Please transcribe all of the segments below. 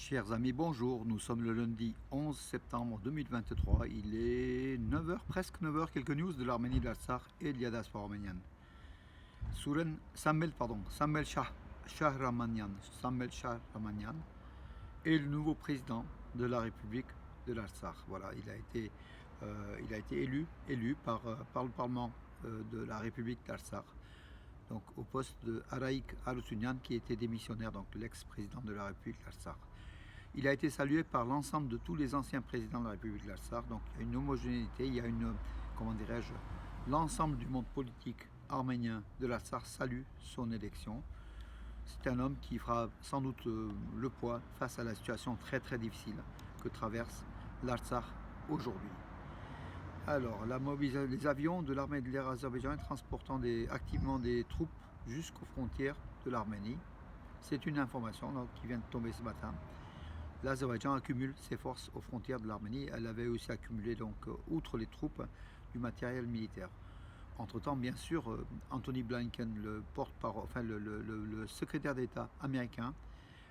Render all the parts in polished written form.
Chers amis, bonjour. Nous sommes le lundi 11 septembre 2023. Il est 9 heures, presque 9 heures. Quelques news de l'Arménie, de l'Artsakh et de la diaspora arménienne. Samuel Shahramanyan est le nouveau président de la République de l'Artsakh. Voilà, il a été élu par le Parlement de la République d'Artsakh. Donc au poste de Araïk Harutyunyan qui était démissionnaire, donc l'ex-président de la République d'Artsakh. Il a été salué par l'ensemble de tous les anciens présidents de la République de l'Artsakh. Donc il y a une homogénéité, il y a comment dirais-je, l'ensemble du monde politique arménien de l'Artsakh salue son élection. C'est un homme qui fera sans doute le poids face à la situation très très difficile que traverse l'Artsakh aujourd'hui. Alors, les avions de l'armée de l'air azerbaïdjanais transportant activement des troupes jusqu'aux frontières de l'Arménie. C'est une information qui vient de tomber ce matin. L'Azerbaïdjan accumule ses forces aux frontières de l'Arménie. Elle avait aussi accumulé, outre les troupes, du matériel militaire. Entre-temps, bien sûr, Anthony Blinken, le secrétaire d'État américain,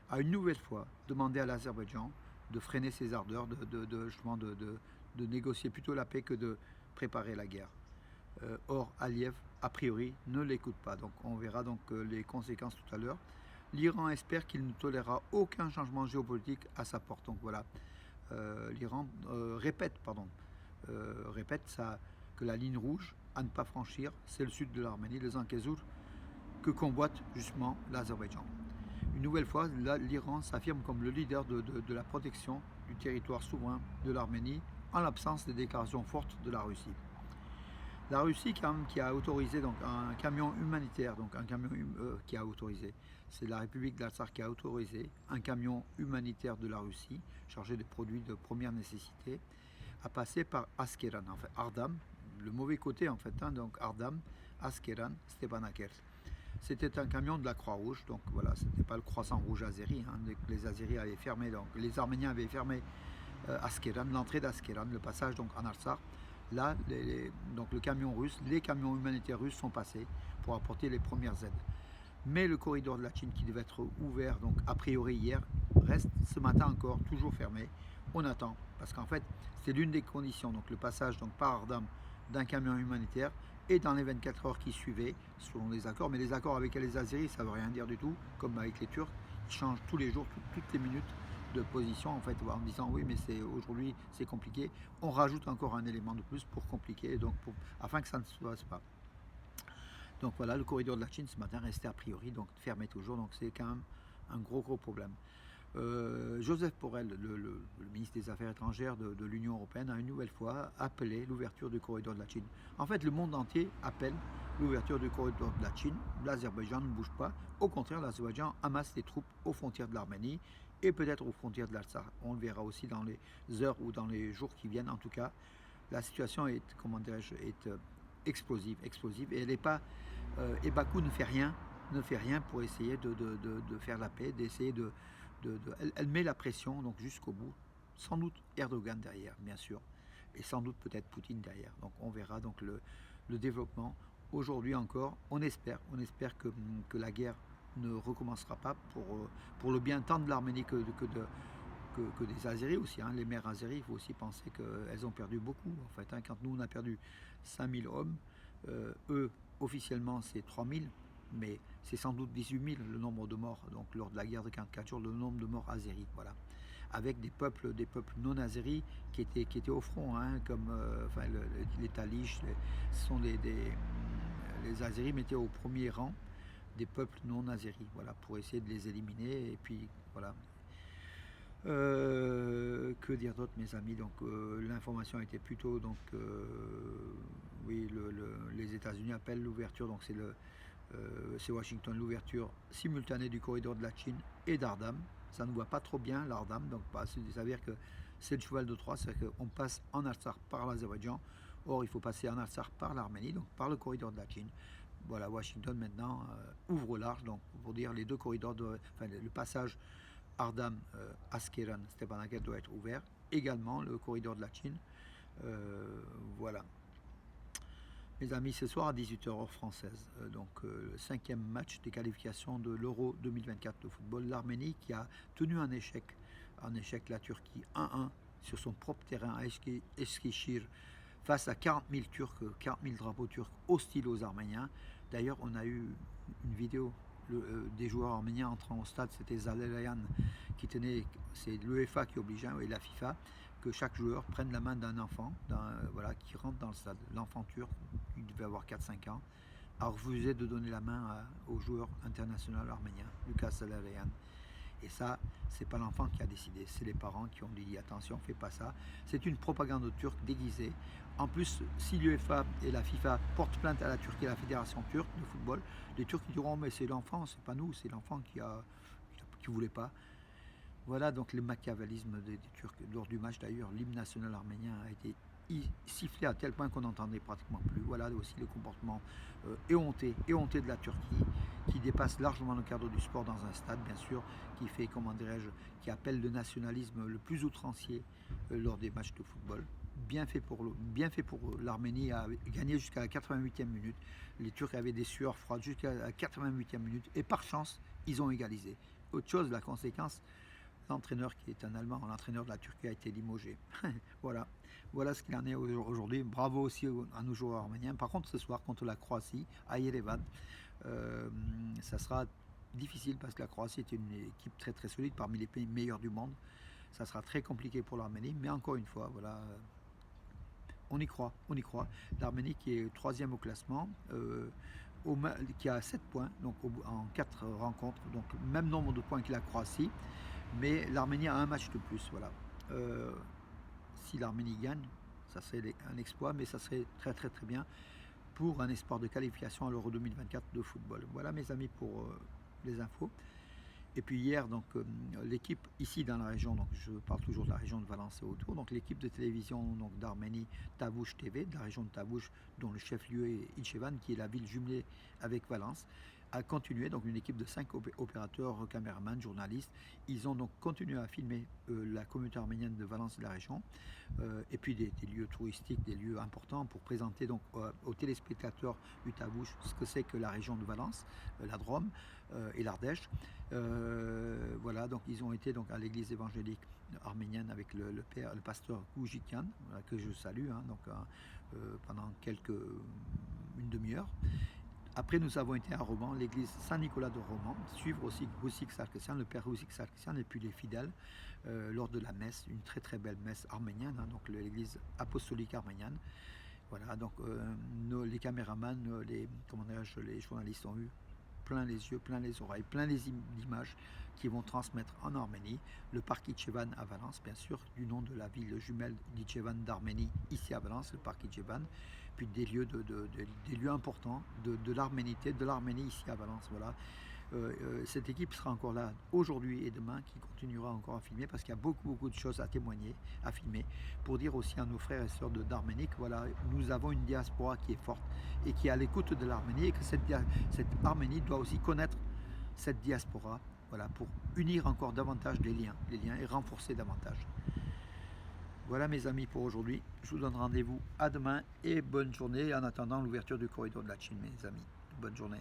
a une nouvelle fois demandé à l'Azerbaïdjan de freiner ses ardeurs, de négocier plutôt la paix que de préparer la guerre. Or, Aliyev, a priori, ne l'écoute pas. Donc, on verra les conséquences tout à l'heure. L'Iran espère qu'il ne tolérera aucun changement géopolitique à sa porte. Donc voilà, l'Iran répète que la ligne rouge à ne pas franchir, c'est le sud de l'Arménie, le Zangezur, que convoite justement l'Azerbaïdjan. Une nouvelle fois, l'Iran s'affirme comme le leader de la protection du territoire souverain de l'Arménie, en l'absence des déclarations fortes de la Russie. La Russie qui a autorisé un camion humanitaire, c'est la République d'Artsakh qui a autorisé un camion humanitaire de la Russie chargé de produits de première nécessité à passer par Askeran, Ardam, le mauvais côté donc Ardam, Askeran, Stepanakert. C'était un camion de la Croix-Rouge, donc voilà, c'était pas le Croissant Rouge azéri, les Azéris avaient fermé, donc les Arméniens avaient fermé Askeran, l'entrée d'Askeran, le passage en Artsakh. Là, le camion russe, les camions humanitaires russes sont passés pour apporter les premières aides. Mais le corridor de la Chine qui devait être ouvert, donc a priori hier, reste ce matin encore toujours fermé. On attend, parce qu'en fait, c'est l'une des conditions, donc le passage par Ardam d'un camion humanitaire et dans les 24 heures qui suivaient, selon les accords. Mais les accords avec les Azéris, ça ne veut rien dire du tout, comme avec les Turcs, ils changent tous les jours, toutes les minutes de position en disant oui mais aujourd'hui c'est compliqué, on rajoute encore un élément de plus pour compliquer, afin que ça ne se fasse pas. Donc voilà, le corridor de la Chine ce matin restait a priori fermé toujours, donc c'est quand même un gros problème. Joseph Borrell, le ministre des Affaires étrangères de l'Union européenne, a une nouvelle fois appelé l'ouverture du corridor de la Chine. En fait, le monde entier appelle l'ouverture du corridor de la Chine. L'Azerbaïdjan ne bouge pas. Au contraire, l'Azerbaïdjan amasse des troupes aux frontières de l'Arménie et peut-être aux frontières de l'Artsakh. On le verra aussi dans les heures ou dans les jours qui viennent. En tout cas, la situation est, explosive, et elle n'est pas. Et Bakou ne fait rien pour essayer de faire la paix, elle met la pression jusqu'au bout. Sans doute Erdogan derrière, bien sûr, et sans doute peut-être Poutine derrière. Donc on verra le développement. Aujourd'hui encore, on espère que la guerre ne recommencera pas pour le bien tant de l'Arménie que des Azéris aussi. Les mères Azéris, il faut aussi penser qu'elles ont perdu beaucoup. Quand nous on a perdu 5000 hommes, eux officiellement c'est 3000, mais c'est sans doute 18 000 le nombre de morts, donc lors de la guerre de 44 jours, le nombre de morts azéris, voilà. Avec des peuples non azéris qui étaient au front, comme les Talish, ce sont les Azéris mettaient au premier rang des peuples non azéris, voilà, pour essayer de les éliminer, et puis voilà. Que dire d'autre, mes amis? L'information était plutôt oui, les États-Unis appellent l'ouverture, c'est Washington, l'ouverture simultanée du corridor de la Chine et d'Ardam. Ça ne voit pas trop bien l'Ardam, ça veut dire que c'est le cheval de Troie, c'est-à-dire qu'on passe en Artsakh par l'Azerbaïdjan. Or, il faut passer en Artsakh par l'Arménie, donc par le corridor de la Chine. Voilà, Washington maintenant ouvre large, pour dire les deux corridors, le passage Ardam, Askeran, Stepanakert doit être ouvert. Également le corridor de la Chine. Voilà. Mes amis, ce soir à 18h heure française, le 5e match des qualifications de l'Euro 2024 de football, l'Arménie qui a tenu un échec en échec la Turquie 1-1 sur son propre terrain à Eskişehir face à 40 000 Turcs, 40 000 drapeaux turcs hostiles aux Arméniens. D'ailleurs, on a eu une vidéo des joueurs arméniens entrant au stade, c'était Zalelayan qui tenait, c'est l'UEFA qui obligeait, et la FIFA, que chaque joueur prenne la main d'un enfant voilà, qui rentre dans le stade. L'enfant turc, il devait avoir 4-5 ans, a refusé de donner la main au joueur international arménien, Lucas Zalelayan. Et ça, c'est pas l'enfant qui a décidé, c'est les parents qui ont dit attention, fais pas ça. C'est une propagande turque déguisée. En plus, si l'UEFA et la FIFA portent plainte à la Turquie et à la Fédération turque de football, les Turcs diront mais c'est l'enfant, c'est pas nous, c'est l'enfant qui voulait pas. Voilà donc le machiavélisme des Turcs. Lors du match d'ailleurs, l'hymne national arménien a été sifflé à tel point qu'on n'entendait pratiquement plus. Voilà aussi le comportement éhonté de la Turquie, qui dépasse largement le cadre du sport dans un stade, bien sûr, qui fait, comment dirais-je, qui appelle le nationalisme le plus outrancier lors des matchs de football. Bien fait pour l'Arménie à gagner jusqu'à la 88e minute. Les Turcs avaient des sueurs froides jusqu'à la 88e minute et par chance, ils ont égalisé. Autre chose, la conséquence, l'entraîneur qui est un Allemand, l'entraîneur de la Turquie a été limogé. Voilà ce qu'il en est aujourd'hui. Bravo aussi à nos joueurs arméniens. Par contre, ce soir, contre la Croatie, à Yerevan, ça sera difficile parce que la Croatie est une équipe très très solide, parmi les pays meilleurs du monde. Ça sera très compliqué pour l'Arménie, mais encore une fois, voilà, on y croit. L'Arménie qui est 3e au classement, qui a 7 points donc en 4 rencontres, donc même nombre de points que la Croatie, mais l'Arménie a un match de plus. Voilà. Si l'Arménie gagne, ça serait un exploit, mais ça serait très très très bien pour un espoir de qualification à l'Euro 2024 de football. Voilà mes amis pour les infos. Et puis hier, donc l'équipe ici dans la région, donc je parle toujours de la région de Valence et autour, donc l'équipe de télévision donc d'Arménie, Tavush TV, de la région de Tavush, dont le chef-lieu est Ichevan, qui est la ville jumelée avec Valence, a continué, donc une équipe de 5 opérateurs, caméramans, journalistes. Ils ont donc continué à filmer la communauté arménienne de Valence et de la région, et puis des lieux touristiques, des lieux importants pour présenter donc aux téléspectateurs du Tavush ce que c'est que la région de Valence, la Drôme et l'Ardèche. Voilà, donc ils ont été donc à l'église évangélique arménienne avec le pasteur Goujikian, que je salue, donc pendant une demi-heure. Après, nous avons été à Roman, l'église Saint-Nicolas de Roman, suivre aussi Roussik Sarkissian, le père Roussik Sarkissian, et puis les fidèles lors de la messe, une très très belle messe arménienne, donc l'église apostolique arménienne. Voilà, donc les caméramans, les journalistes ont eu plein les yeux, plein les oreilles, plein les images qui vont transmettre en Arménie. Le parc Ichevan à Valence, bien sûr, du nom de la ville jumelle d'Ichevan d'Arménie, ici à Valence, le parc Ichevan, puis des lieux, des lieux importants de l'Arménité, de l'Arménie ici à Valence. Voilà. Cette équipe sera encore là aujourd'hui et demain, qui continuera encore à filmer parce qu'il y a beaucoup de choses à témoigner, à filmer, pour dire aussi à nos frères et sœurs d'Arménie que voilà, nous avons une diaspora qui est forte et qui est à l'écoute de l'Arménie, et que cette Arménie doit aussi connaître cette diaspora, voilà, pour unir encore davantage les liens et renforcer davantage. Voilà mes amis pour aujourd'hui. Je vous donne rendez-vous à demain et bonne journée en attendant l'ouverture du corridor de la Chine, mes amis. Bonne journée.